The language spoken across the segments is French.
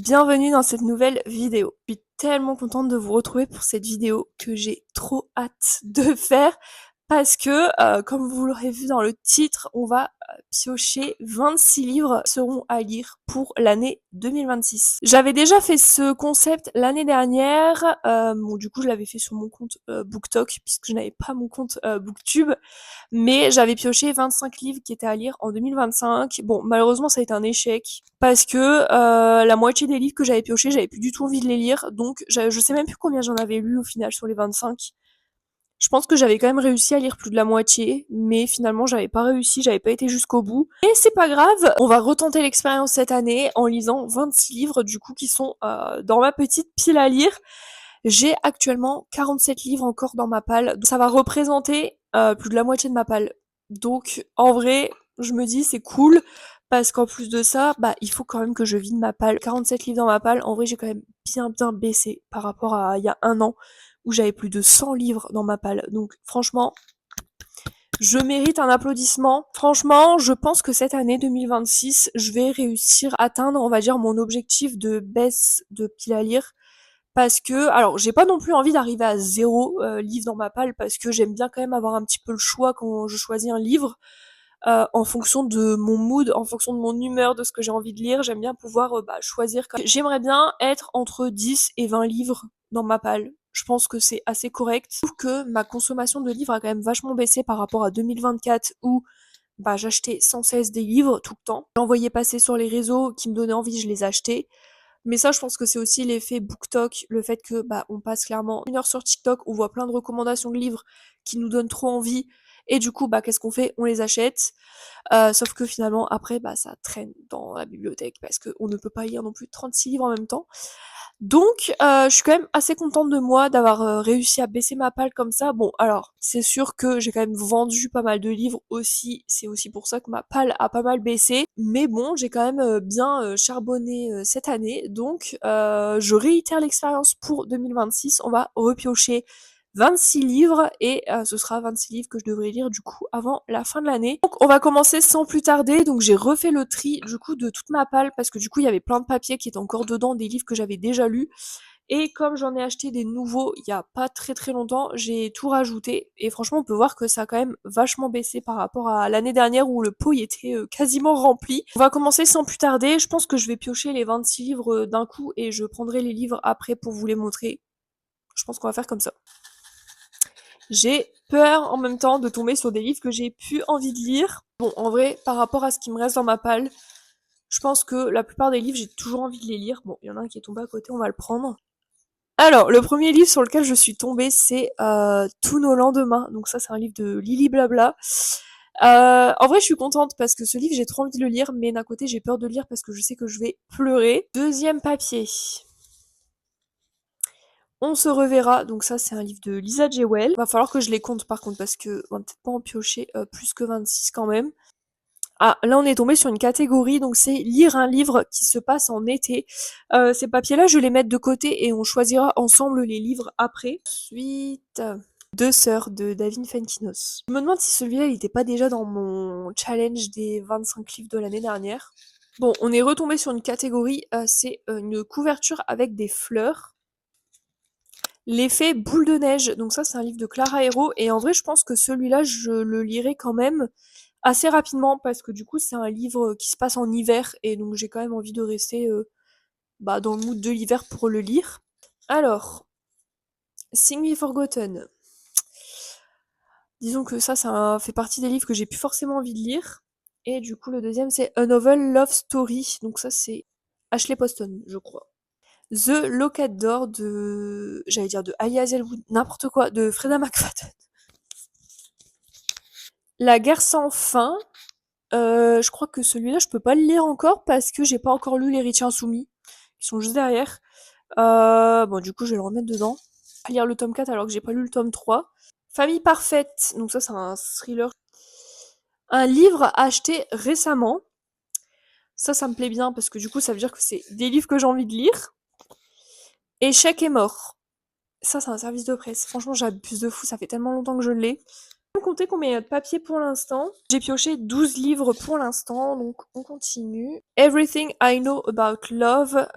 Bienvenue dans cette nouvelle vidéo. Je suis tellement contente de vous retrouver pour cette vidéo que j'ai trop hâte de faire parce que, comme vous l'aurez vu dans le titre, on va piocher 26 livres qui seront à lire pour l'année 2026. J'avais déjà fait ce concept l'année dernière, bon du coup je l'avais fait sur mon compte BookTok puisque je n'avais pas mon compte BookTube, mais j'avais pioché 25 livres qui étaient à lire en 2025. Bon, malheureusement, ça a été un échec parce que la moitié des livres que j'avais piochés, j'avais plus du tout envie de les lire. Donc, je sais même plus combien j'en avais lu au final sur les 25. Je pense que j'avais quand même réussi à lire plus de la moitié, mais finalement, j'avais pas réussi, j'avais pas été jusqu'au bout. Et c'est pas grave, on va retenter l'expérience cette année en lisant 26 livres, du coup, qui sont dans ma petite pile à lire. J'ai actuellement 47 livres encore dans ma palle. Donc ça va représenter plus de la moitié de ma palle. Donc en vrai, je me dis c'est cool parce qu'en plus de ça, il faut quand même que je vide ma palle. 47 livres dans ma palle, en vrai j'ai quand même bien baissé par rapport à il y a un an où j'avais plus de 100 livres dans ma palle. Donc franchement, je mérite un applaudissement. Franchement, je pense que cette année 2026, je vais réussir à atteindre, on va dire, mon objectif de baisse de pile à lire. Parce que, alors, j'ai pas non plus envie d'arriver à 0 livre dans ma palle, parce que j'aime bien quand même avoir un petit peu le choix quand je choisis un livre, en fonction de mon mood, en fonction de mon humeur, de ce que j'ai envie de lire. J'aime bien pouvoir choisir. J'aimerais bien être entre 10 et 20 livres dans ma palle. Je pense que c'est assez correct. Je trouve que ma consommation de livres a quand même vachement baissé par rapport à 2024 où j'achetais sans cesse des livres tout le temps. J'en passer sur les réseaux qui me donnaient envie, je les achetais. Mais ça, je pense que c'est aussi l'effet BookTok, le fait que on passe clairement 1 heure sur TikTok, on voit plein de recommandations de livres qui nous donnent trop envie, et du coup, qu'est-ce qu'on fait? On les achète. Sauf que finalement, après, ça traîne dans la bibliothèque parce qu'on ne peut pas lire non plus 36 livres en même temps. Donc, je suis quand même assez contente de moi d'avoir réussi à baisser ma palle comme ça. Bon, alors, c'est sûr que j'ai quand même vendu pas mal de livres aussi. C'est aussi pour ça que ma palle a pas mal baissé. Mais bon, j'ai quand même bien charbonné cette année. Donc, je réitère l'expérience pour 2026. On va repiocher 26 livres et ce sera 26 livres que je devrais lire du coup avant la fin de l'année. Donc on va commencer sans plus tarder. Donc j'ai refait le tri du coup de toute ma palle parce que du coup il y avait plein de papiers qui étaient encore dedans, des livres que j'avais déjà lus. Et comme j'en ai acheté des nouveaux il y a pas très longtemps, j'ai tout rajouté. Et franchement on peut voir que ça a quand même vachement baissé par rapport à l'année dernière où le pot y était quasiment rempli. On va commencer sans plus tarder. Je pense que je vais piocher les 26 livres d'un coup et je prendrai les livres après pour vous les montrer. Je pense qu'on va faire comme ça. J'ai peur en même temps de tomber sur des livres que j'ai plus envie de lire. Bon, en vrai, par rapport à ce qui me reste dans ma palle, je pense que la plupart des livres, j'ai toujours envie de les lire. Bon, il y en a un qui est tombé à côté, on va le prendre. Alors, le premier livre sur lequel je suis tombée, c'est Tous nos lendemains. Donc ça, c'est un livre de Lily Blabla. En vrai, je suis contente parce que ce livre, j'ai trop envie de le lire, mais d'un côté, j'ai peur de le lire parce que je sais que je vais pleurer. Deuxième papier. On se reverra, donc ça c'est un livre de Lisa Jewell. Va falloir que je les compte par contre parce que on va peut-être pas en piocher plus que 26 quand même. Ah, là on est tombé sur une catégorie, donc c'est lire un livre qui se passe en été. Ces papiers-là, je vais les mettre de côté et on choisira ensemble les livres après. Ensuite, Deux sœurs de David Fenkinos. Je me demande si celui-là il était pas déjà dans mon challenge des 25 livres de l'année dernière. Bon, on est retombé sur une catégorie, c'est une couverture avec des fleurs. L'effet boule de neige, donc ça c'est un livre de Clara Hérault et en vrai je pense que celui-là je le lirai quand même assez rapidement parce que du coup c'est un livre qui se passe en hiver et donc j'ai quand même envie de rester dans le mood de l'hiver pour le lire. Alors, Sing Me Forgotten. Disons que ça fait partie des livres que j'ai plus forcément envie de lire. Et du coup le deuxième c'est A Novel Love Story, donc ça c'est Ashley Poston je crois. The Locket d'Or j'allais dire de Ali Hazelwood, n'importe quoi, de Freda McFadden. La guerre sans fin, je crois que celui-là, je peux pas le lire encore parce que j'ai pas encore lu Les Héritiers Insoumis, qui sont juste derrière. Bon, du coup, je vais le remettre dedans. À lire le tome 4 alors que j'ai pas lu le tome 3. Famille parfaite, donc ça, c'est un thriller. Un livre acheté récemment. Ça me plaît bien parce que du coup, ça veut dire que c'est des livres que j'ai envie de lire. Échec est mort. Ça, c'est un service de presse. Franchement, j'abuse de fou, ça fait tellement longtemps que je l'ai. On va compter combien il y a de papier pour l'instant. J'ai pioché 12 livres pour l'instant, donc on continue. Everything I Know About Love.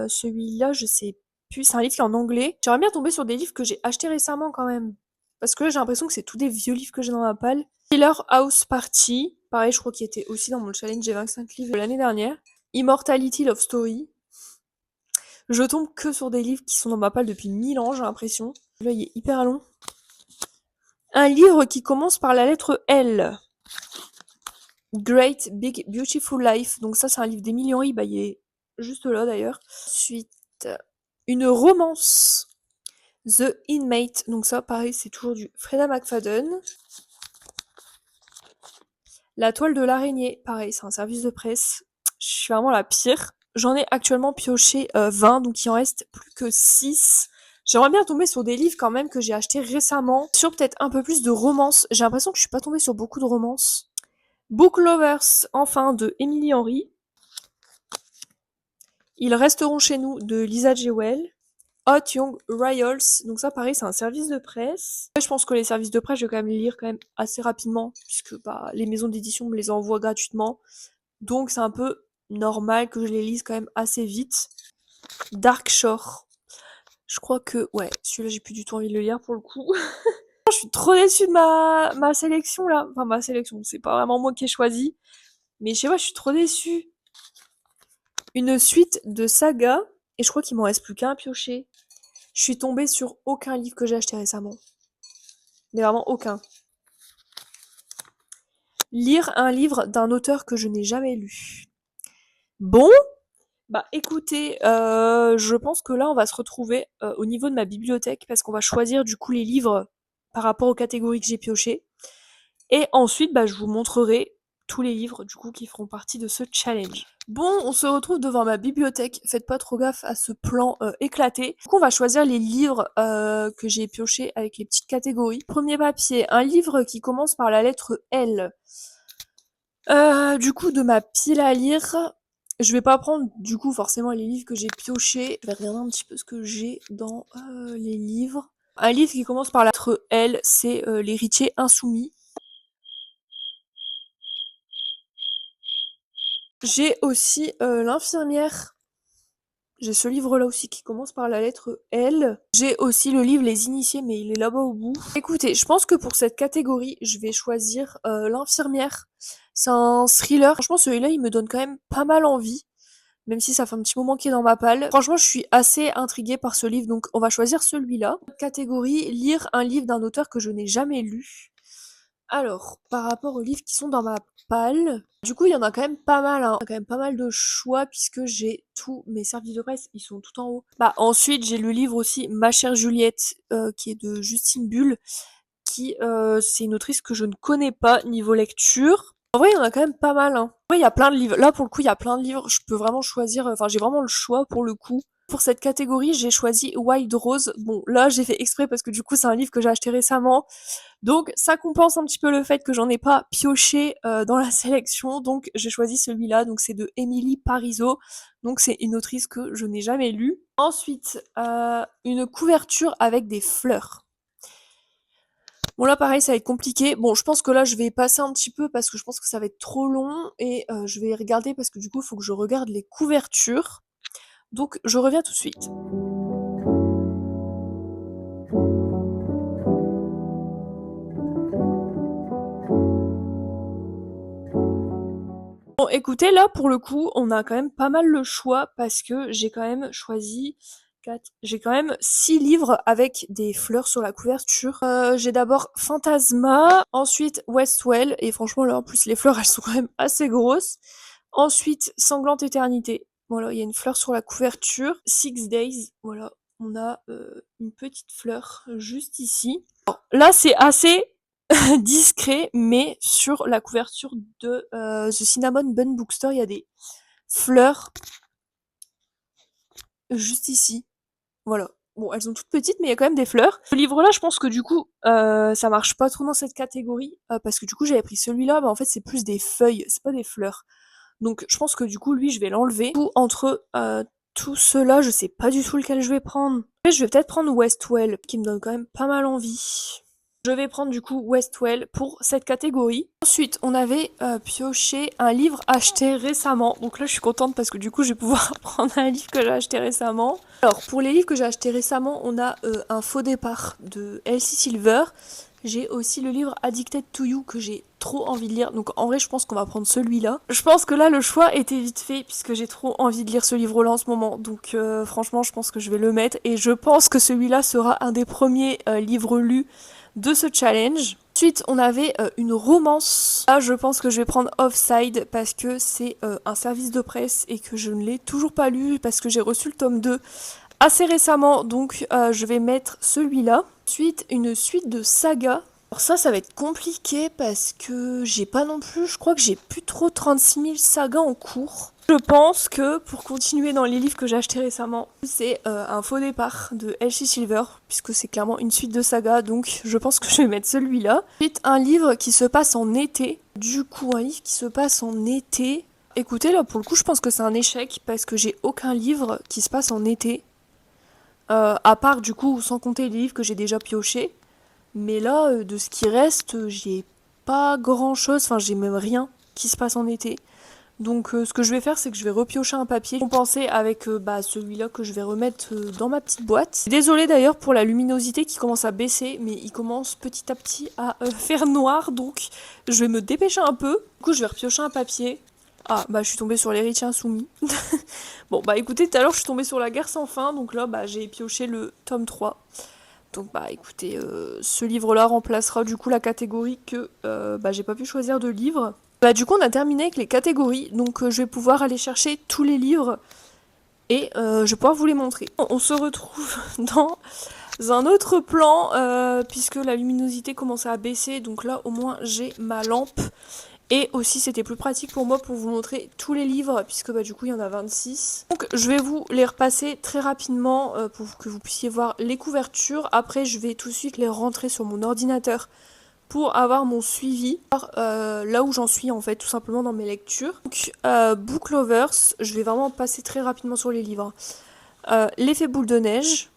Celui-là, je sais plus. C'est un livre qui est en anglais. J'aimerais bien tomber sur des livres que j'ai achetés récemment quand même. Parce que là, j'ai l'impression que c'est tous des vieux livres que j'ai dans ma palle. Killer House Party. Pareil, je crois qu'il était aussi dans mon challenge des 25 livres de l'année dernière. Immortality Love Story. Je tombe que sur des livres qui sont dans ma palle depuis 1000 ans, j'ai l'impression. Là, il est hyper long. Un livre qui commence par la lettre L. Great Big Beautiful Life. Donc ça, c'est un livre d'Emily Henry. Bah, il est juste là, d'ailleurs. Ensuite, une romance. The Inmate. Donc ça, pareil, c'est toujours du Freda McFadden. La toile de l'araignée. Pareil, c'est un service de presse. Je suis vraiment la pire. J'en ai actuellement pioché 20, donc il en reste plus que 6. J'aimerais bien tomber sur des livres quand même que j'ai achetés récemment. Sur peut-être un peu plus de romances. J'ai l'impression que je suis pas tombée sur beaucoup de romances. Book Lovers, enfin, de Emily Henry. Ils resteront chez nous, de Lisa Jewell. Hot Young Royals, donc ça pareil, c'est un service de presse. Je pense que les services de presse, je vais quand même les lire quand même assez rapidement, puisque bah, les maisons d'édition me les envoient gratuitement. Donc c'est un peu normal que je les lise quand même assez vite. Dark Shore. Je crois que, ouais, celui-là j'ai plus du tout envie de le lire pour le coup. Je suis trop déçue de ma sélection là. Enfin ma sélection, c'est pas vraiment moi qui ai choisi. Mais je sais pas, je suis trop déçue. Une suite de sagas, et je crois qu'il m'en reste plus qu'un à piocher. Je suis tombée sur aucun livre que j'ai acheté récemment. Mais vraiment aucun. Lire un livre d'un auteur que je n'ai jamais lu. Bon, bah écoutez, je pense que là on va se retrouver au niveau de ma bibliothèque parce qu'on va choisir du coup les livres par rapport aux catégories que j'ai piochées. Et ensuite, bah, je vous montrerai tous les livres du coup qui feront partie de ce challenge. Bon, on se retrouve devant ma bibliothèque. Faites pas trop gaffe à ce plan éclaté. Du coup, on va choisir les livres que j'ai piochés avec les petites catégories. Premier papier, un livre qui commence par la lettre L. Du coup, de ma pile à lire, je vais pas prendre du coup forcément les livres que j'ai piochés. Je vais regarder un petit peu ce que j'ai dans les livres. Un livre qui commence par la lettre L, c'est L'héritier insoumis. J'ai aussi L'infirmière. J'ai ce livre-là aussi qui commence par la lettre L. J'ai aussi le livre Les Initiés, mais il est là-bas au bout. Écoutez, je pense que pour cette catégorie, je vais choisir L'infirmière. C'est un thriller. Franchement, celui-là, il me donne quand même pas mal envie, même si ça fait un petit moment qu'il est dans ma palle. Franchement, je suis assez intriguée par ce livre, donc on va choisir celui-là. Catégorie, lire un livre d'un auteur que je n'ai jamais lu. Alors, par rapport aux livres qui sont dans ma palle, du coup, il y en a quand même pas mal, hein. Il y a quand même pas mal de choix puisque j'ai tous mes services de presse, ils sont tout en haut. Bah, ensuite, j'ai le livre aussi Ma chère Juliette, qui est de Justine Bull, qui, c'est une autrice que je ne connais pas niveau lecture. En vrai, il y en a quand même pas mal, hein. En vrai, il y a plein de livres. Là, pour le coup, il y a plein de livres. Je peux vraiment choisir, enfin, j'ai vraiment le choix pour le coup. Pour cette catégorie, j'ai choisi Wild Rose. Bon, là, j'ai fait exprès parce que du coup, c'est un livre que j'ai acheté récemment. Donc ça compense un petit peu le fait que j'en ai pas pioché dans la sélection, donc j'ai choisi celui-là, donc c'est de Émilie Parizeau, donc c'est une autrice que je n'ai jamais lue. Ensuite, une couverture avec des fleurs. Bon là pareil ça va être compliqué, bon je pense que là je vais passer un petit peu parce que je pense que ça va être trop long, et je vais regarder parce que du coup il faut que je regarde les couvertures, donc je reviens tout de suite. Bon, écoutez, là, pour le coup, on a quand même pas mal le choix parce que j'ai quand même choisi j'ai quand même 6 livres avec des fleurs sur la couverture. J'ai d'abord Fantasma, ensuite Westwell, et franchement, là, en plus, les fleurs, elles sont quand même assez grosses. Ensuite, Sanglante Éternité. Voilà, il y a une fleur sur la couverture. Six Days, voilà, on a une petite fleur juste ici. Là, c'est assez discret, mais sur la couverture de The Cinnamon Bun Bookstore, il y a des fleurs juste ici. Voilà. Bon, elles sont toutes petites, mais il y a quand même des fleurs. Ce livre-là, je pense que du coup, ça marche pas trop dans cette catégorie, parce que du coup, j'avais pris celui-là, mais en fait, c'est plus des feuilles, c'est pas des fleurs. Donc, je pense que du coup, lui, je vais l'enlever. Entre tout cela, je sais pas du tout lequel je vais prendre. Je vais peut-être prendre Westwell, qui me donne quand même pas mal envie. Je vais prendre du coup Westwell pour cette catégorie. Ensuite, on avait pioché un livre acheté récemment. Donc là, je suis contente parce que du coup, je vais pouvoir prendre un livre que j'ai acheté récemment. Alors, pour les livres que j'ai achetés récemment, on a Un faux départ de Elsie Silver. J'ai aussi le livre Addicted to You que j'ai trop envie de lire. Donc en vrai, je pense qu'on va prendre celui-là. Je pense que là, le choix était vite fait puisque j'ai trop envie de lire ce livre-là en ce moment. Donc franchement, je pense que je vais le mettre. Et je pense que celui-là sera un des premiers livres lus de ce challenge. Ensuite, on avait une romance. Là, je pense que je vais prendre Offside parce que c'est un service de presse et que je ne l'ai toujours pas lu parce que j'ai reçu le tome 2 assez récemment. Donc, je vais mettre celui-là. Ensuite, une suite de sagas. Alors ça va être compliqué parce que j'ai pas non plus, je crois que j'ai plus trop 36 000 sagas en cours. Je pense que pour continuer dans les livres que j'ai achetés récemment, c'est Un faux départ de Elsie Silver, puisque c'est clairement une suite de sagas, donc je pense que je vais mettre celui-là. Ensuite, un livre qui se passe en été. Du coup, un livre qui se passe en été. Écoutez, là pour le coup, je pense que c'est un échec parce que j'ai aucun livre qui se passe en été. À part du coup, sans compter les livres que j'ai déjà piochés. Mais là, de ce qui reste, j'ai pas grand chose, enfin j'ai même rien qui se passe en été. Donc ce que je vais faire, c'est que je vais repiocher un papier compensé avec celui-là que je vais remettre dans ma petite boîte. Désolée d'ailleurs pour la luminosité qui commence à baisser, mais il commence petit à petit à faire noir, donc je vais me dépêcher un peu. Du coup, je vais repiocher un papier. Ah, je suis tombée sur l'héritier insoumis. Bon, écoutez, tout à l'heure, je suis tombée sur La guerre sans fin, donc là, j'ai pioché le tome 3. Donc écoutez, ce livre-là remplacera du coup la catégorie que j'ai pas pu choisir de livre. Du coup on a terminé avec les catégories, donc je vais pouvoir aller chercher tous les livres et je vais pouvoir vous les montrer. On se retrouve dans un autre plan puisque la luminosité commence à baisser, donc là au moins j'ai ma lampe. Et aussi c'était plus pratique pour moi pour vous montrer tous les livres puisque du coup il y en a 26. Donc je vais vous les repasser très rapidement pour que vous puissiez voir les couvertures. Après je vais tout de suite les rentrer sur mon ordinateur pour avoir mon suivi, là où j'en suis en fait tout simplement dans mes lectures. Donc Book Lovers, je vais vraiment passer très rapidement sur les livres. L'effet boule de neige,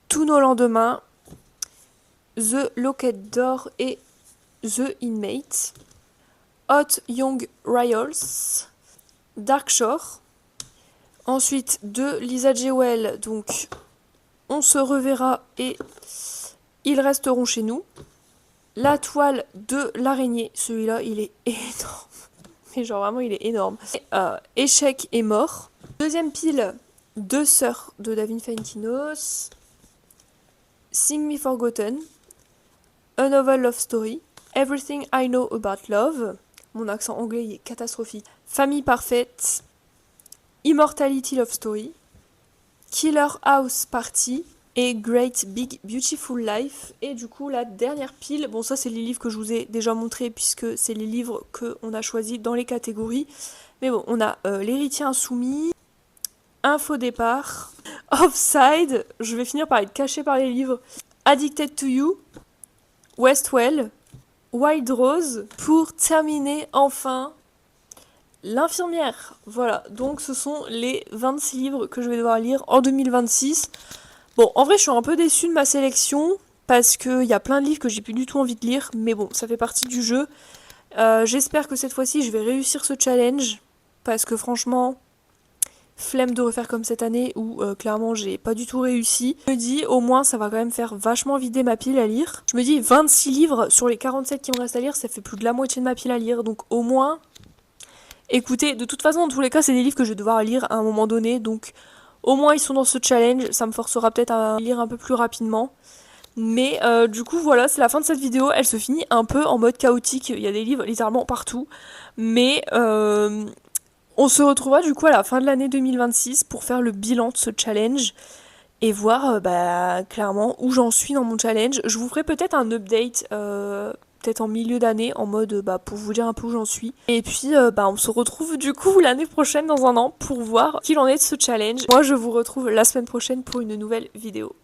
Tous nos lendemains, The Locket d'or et The Inmate. Hot Young Royals, Dark Shore. Ensuite de Lisa Jewell, donc On se reverra et Ils resteront chez nous. La toile de l'araignée, celui-là il est énorme. Mais genre vraiment il est énorme. Échec et mort. Deuxième pile, Deux sœurs de David Fuenquinos. Sing Me Forgotten. A Novel Love Story. Everything I Know About Love. Mon accent anglais il est catastrophique. Famille parfaite. Immortality Love Story. Killer House Party. Et Great Big Beautiful Life. Et du coup la dernière pile, bon ça c'est les livres que je vous ai déjà montrés puisque c'est les livres qu'on a choisis dans les catégories. Mais bon, on a L'héritier insoumis, Un faux départ, Offside, je vais finir par être cachée par les livres, Addicted to You, Westwell, Wild Rose, pour terminer enfin L'infirmière. Voilà, donc ce sont les 26 livres que je vais devoir lire en 2026. Bon, en vrai, je suis un peu déçue de ma sélection parce qu'il y a plein de livres que j'ai plus du tout envie de lire, mais bon, ça fait partie du jeu. J'espère que cette fois-ci, je vais réussir ce challenge parce que franchement, flemme de refaire comme cette année où clairement, j'ai pas du tout réussi. Je me dis, au moins, ça va quand même faire vachement vider ma pile à lire. Je me dis, 26 livres sur les 47 qui me restent à lire, ça fait plus de la moitié de ma pile à lire, donc au moins... Écoutez, de toute façon, dans tous les cas, c'est des livres que je vais devoir lire à un moment donné, donc au moins ils sont dans ce challenge, ça me forcera peut-être à lire un peu plus rapidement. Mais du coup, voilà, c'est la fin de cette vidéo, elle se finit un peu en mode chaotique, il y a des livres littéralement partout. Mais on se retrouvera du coup à la fin de l'année 2026 pour faire le bilan de ce challenge et voir clairement où j'en suis dans mon challenge. Je vous ferai peut-être un update peut-être en milieu d'année en mode pour vous dire un peu où j'en suis. Et puis on se retrouve du coup l'année prochaine dans un an pour voir qu'il en est de ce challenge. Moi je vous retrouve la semaine prochaine pour une nouvelle vidéo.